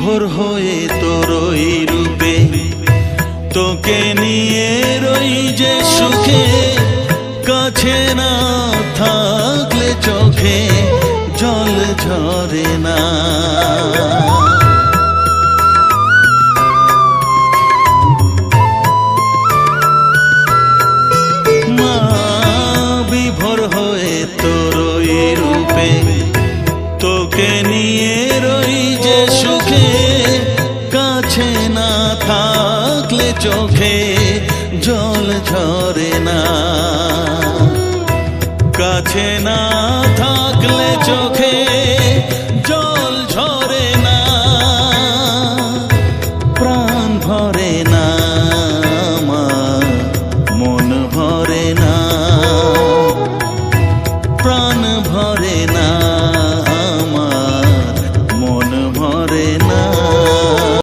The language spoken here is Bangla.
বিভোর হয়ে তোরই রূপে, তোকে নিয়ে রই যে সুখে, কাছে না থাকলে চোখে জল ঝরে না। মা বিভোর হয়ে তোরই রূপে, তোকে নিয়ে রই যে সুখে, কাছে না থাকলে চোখে জল ঝরে না। কাছে না থাকলে চোখে